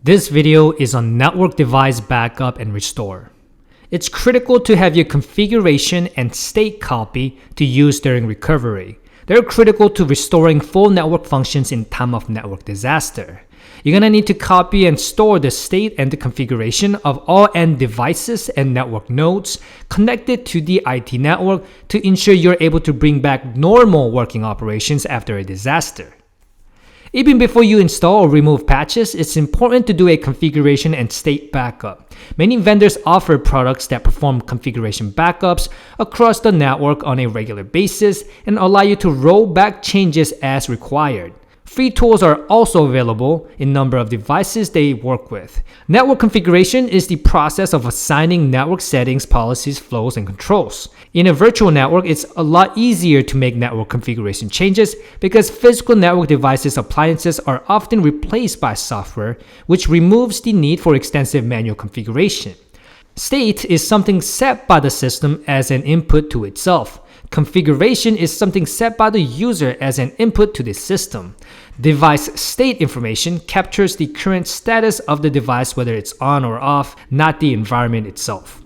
This video is on network device backup and restore. It's critical to have your configuration and state copy to use during recovery. They're critical to restoring full network functions in time of network disaster. You're gonna need to copy and store the state and the configuration of all end devices and network nodes connected to the IT network to ensure you're able to bring back normal working operations after a disaster. Even before you install or remove patches, it's important to do a configuration and state backup. Many vendors offer products that perform configuration backups across the network on a regular basis and allow you to roll back changes as required. Free tools are also available in number of devices they work with. Network configuration is the process of assigning network settings, policies, flows, and controls. In a virtual network, it's a lot easier to make network configuration changes because physical network devices appliances are often replaced by software, which removes the need for extensive manual configuration. State is something set by the system as an input to itself. Configuration is something set by the user as an input to the system. Device state information captures the current status of the device, whether it's on or off, not the environment itself.